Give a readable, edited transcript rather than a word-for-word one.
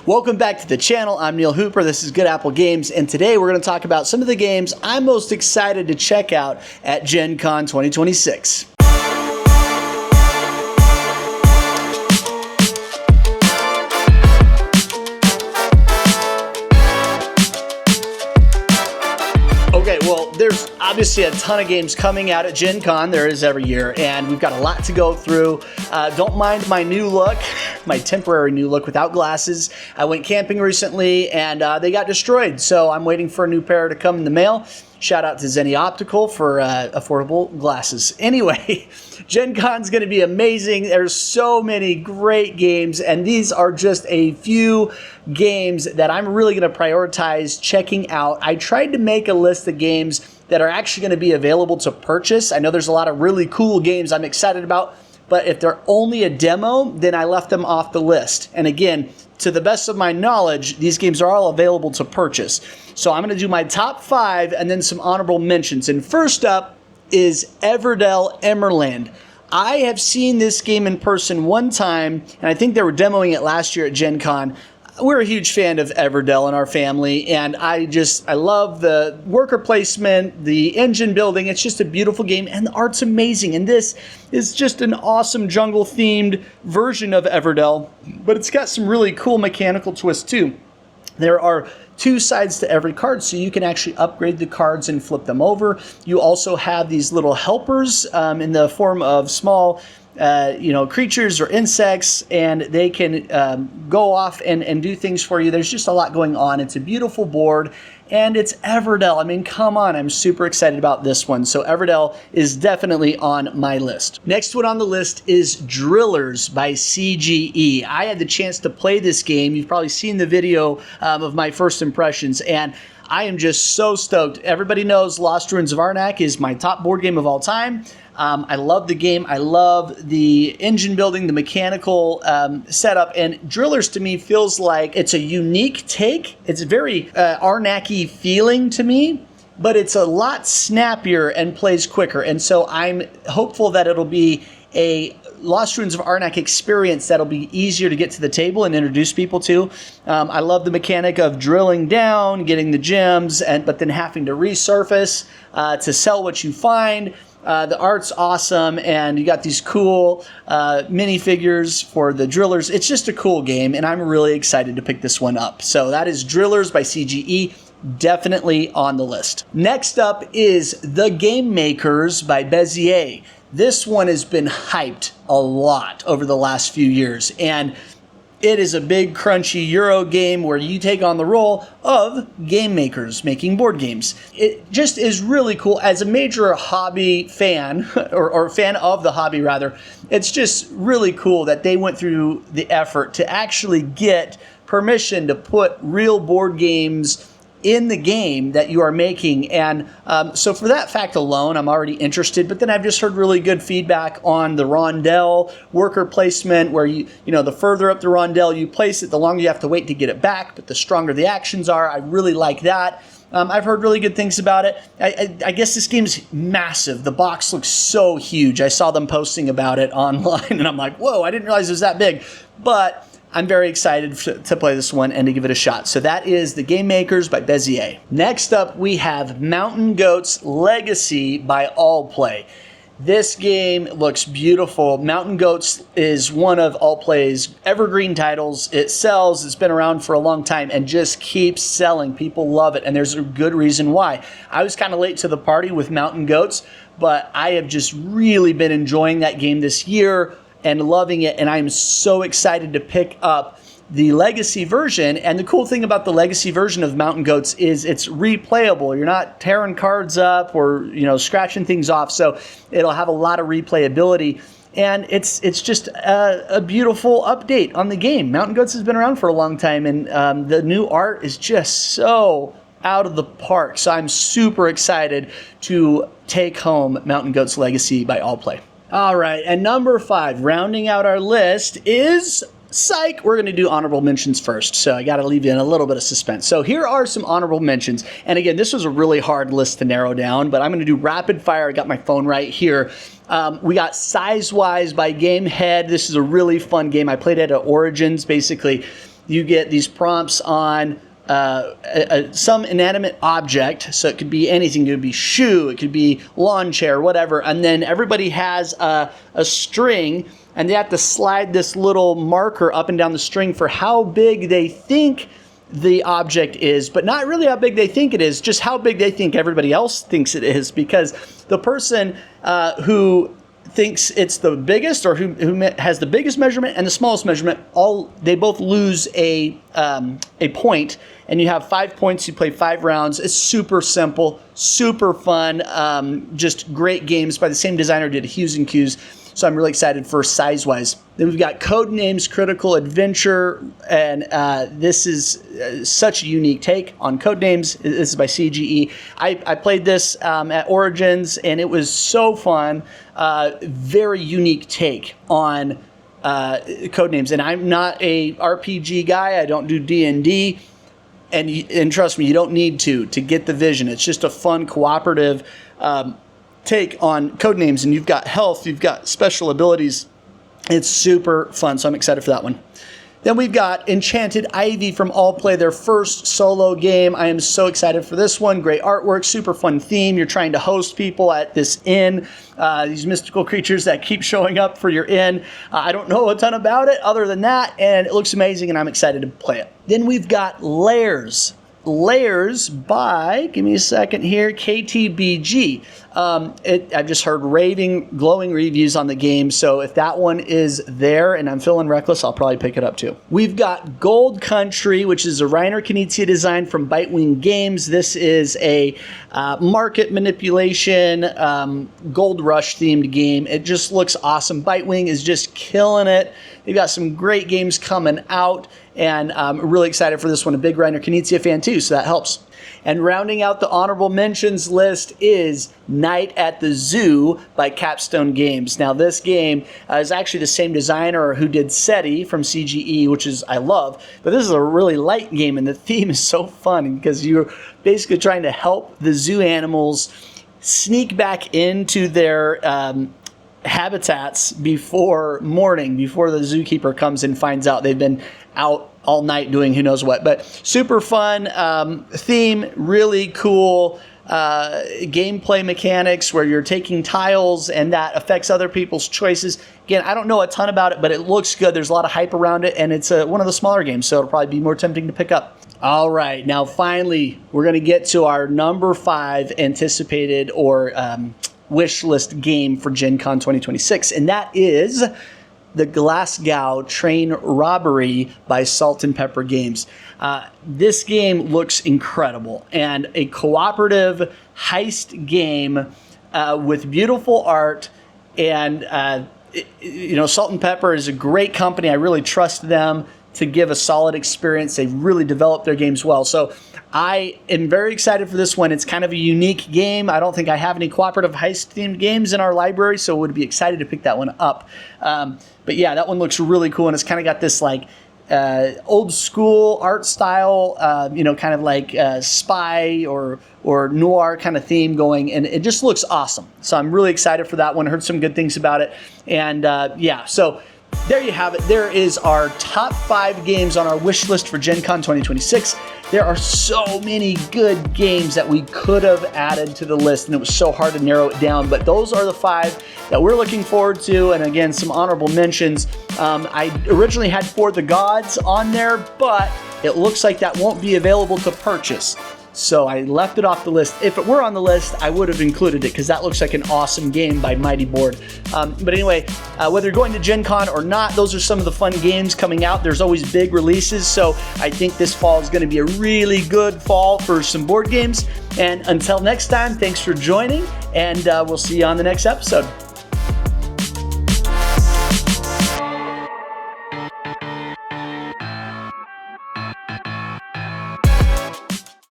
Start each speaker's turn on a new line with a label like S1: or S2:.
S1: Welcome back to the channel. I'm Neal Hooper. This is Good Apple Games, and today we're going to talk about some of the games I'm most excited to check out at GenCON 2026. Okay, well, there's obviously a ton of games coming out at GenCON. There is every year, and we've got a lot to go through. Don't mind my new look, my temporary new look without glasses. I went camping recently, and they got destroyed, so I'm waiting for a new pair to come in the mail. Shout out to Zenny Optical for affordable glasses. Anyway, GenCon's going to be amazing. There's so many great games, and these are just a few games that I'm really going to prioritize checking out. I tried to make a list of games that are actually going to be available to purchase. I know there's a lot of really cool games I'm excited about, but if they're only a demo, then I left them off the list. And again, to the best of my knowledge, these games are all available to purchase. So I'm going to do my top 5 and then some honorable mentions. And first up is Everdell Emerland. I have seen this game in person one time, and I think they were demoing it last year at GenCon. We're a huge fan of Everdell in our family, and I love the worker placement, the engine building. It's just a beautiful game, and the art's amazing. And this is just an awesome jungle-themed version of Everdell, but it's got some really cool mechanical twists too. There are 2 sides to every card, so you can actually upgrade the cards and flip them over. You also have these little helpers in the form of small creatures or insects, and they can go off and do things for you. There's just a lot going on. It's a beautiful board, and it's Everdell. I mean, come on, I'm super excited about this one. So Everdell is definitely on my list. Next one on the list is Drillers by CGE. I had the chance to play this game. You've probably seen the video of my first impressions, and I am just so stoked. Everybody knows Lost Ruins of Arnak is my top board game of all time. I love the game. I love the engine building, the mechanical setup, and Drillers to me feels like it's a unique take. It's very Arnak-y feeling to me, but it's a lot snappier and plays quicker. And so I'm hopeful that it'll be a Lost Ruins of Arnak experience that'll be easier to get to the table and introduce people to. I love the mechanic of drilling down, getting the gems, but then having to resurface to sell what you find. The art's awesome, and you got these cool minifigures for the Drillers. It's just a cool game, and I'm really excited to pick this one up. So that is Drillers by CGE. Definitely on the list. Next up is The Game Makers by Bezier. This one has been hyped a lot over the last few years, and it is a big, crunchy Euro game where you take on the role of game makers making board games. It just is really cool. As a major hobby fan, or fan of the hobby rather, it's just really cool that they went through the effort to actually get permission to put real board games in the game that you are making. And so for that fact alone, I'm already interested. But then I've just heard really good feedback on the rondelle worker placement, where the further up the rondelle you place it, the longer you have to wait to get it back, but the stronger the actions are. I really like that. I've heard really good things about it. I guess this game's massive. The box looks so huge. I saw them posting about it online, and I'm like, whoa, I didn't realize it was that big. But I'm very excited to play this one and to give it a shot. So that is The Game Makers by Bezier. Next up, we have Mountain Goats Legacy by Allplay. This game looks beautiful. Mountain Goats is one of Allplay's evergreen titles. It sells. It's been around for a long time and just keeps selling. People love it, and there's a good reason why. I was kind of late to the party with Mountain Goats, but I have just really been enjoying that game this year and loving it, and I'm so excited to pick up the Legacy version. And the cool thing about the Legacy version of Mountain Goats is it's replayable. You're not tearing cards up or scratching things off, so it'll have a lot of replayability. And it's just a beautiful update on the game. Mountain Goats has been around for a long time, and the new art is just so out of the park. So I'm super excited to take home Mountain Goats Legacy by Allplay. All right, and number 5, rounding out our list is Psych. We're going to do honorable mentions first, so I got to leave you in a little bit of suspense. So here are some honorable mentions, and again, this was a really hard list to narrow down, but I'm going to do rapid fire. I got my phone right here. We got Sizewise by Gamehead. This is a really fun game. I played it at Origins. Basically, you get these prompts on some inanimate object. So it could be anything. It could be shoe, it could be lawn chair, whatever. And then everybody has a string, and they have to slide this little marker up and down the string for how big they think the object is, but not really how big they think it is, just how big they think everybody else thinks it is, because the person who thinks it's the biggest, or who has the biggest measurement and the smallest measurement, they both lose a point, and you have 5 points. You play 5 rounds. It's super simple, super fun, just great games by the same designer who did Hues and Cues. So I'm really excited for size-wise. Then we've got Codenames Critical Adventure, and this is such a unique take on Codenames. This is by CGE. I played this at Origins, and it was so fun. Very unique take on Codenames. And I'm not a RPG guy. I don't do D&D. And trust me, you don't need to get the vision. It's just a fun, cooperative take on Codenames, and you've got health, you've got special abilities. It's super fun, so I'm excited for that one. Then we've got Enchanted Ivy from All Play, their first solo game. I am so excited for this one. Great artwork, super fun theme. You're trying to host people at this inn, these mystical creatures that keep showing up for your inn. I don't know a ton about it other than that, and it looks amazing, and I'm excited to play it. Then we've got Layers. Layers by, give me a second here, KTBG. I've just heard glowing reviews on the game, so if that one is there and I'm feeling reckless, I'll probably pick it up too. We've got Gold Country, which is a Reiner Knizia design from Bitewing Games. This is a market manipulation, Gold Rush themed game. It just looks awesome. Bitewing is just killing it. They've got some great games coming out, and I'm really excited for this one. A big Reiner Knizia fan too, so that helps. And rounding out the honorable mentions list is Night at the Zoo by Capstone Games. Now this game is actually the same designer who did SETI from CGE, which I love, but this is a really light game, and the theme is so fun because you're basically trying to help the zoo animals sneak back into their habitats before morning, before the zookeeper comes and finds out they've been out all night doing who knows what. But super fun theme, really cool gameplay mechanics where you're taking tiles and that affects other people's choices. Again, I don't know a ton about it, but it looks good. There's a lot of hype around it, and it's one of the smaller games, so it'll probably be more tempting to pick up. All right, now finally, we're going to get to our number 5 anticipated or wish list game for GenCON 2026, and that is the Glasgow Train Robbery by Salt and Pepper Games. This game looks incredible, and a cooperative heist game with beautiful art, and Salt and Pepper is a great company. I really trust them to give a solid experience. They've really developed their games well. So I am very excited for this one. It's kind of a unique game. I don't think I have any cooperative heist-themed games in our library, so would be excited to pick that one up. But yeah, that one looks really cool, and it's kind of got this like old school art style, kind of like spy or noir kind of theme going, and it just looks awesome. So I'm really excited for that one. I heard some good things about it, and so there you have it. There is our top 5 games on our wish list for GenCON 2026. There are so many good games that we could have added to the list, and it was so hard to narrow it down, but those are the 5 that we're looking forward to, and again, some honorable mentions. I originally had For the Gods on there, but it looks like that won't be available to purchase. So I left it off the list. If it were on the list, I would have included it because that looks like an awesome game by Mighty Board. But anyway, whether you're going to GenCon or not, those are some of the fun games coming out. There's always big releases, so I think this fall is going to be a really good fall for some board games. And until next time, thanks for joining, and we'll see you on the next episode.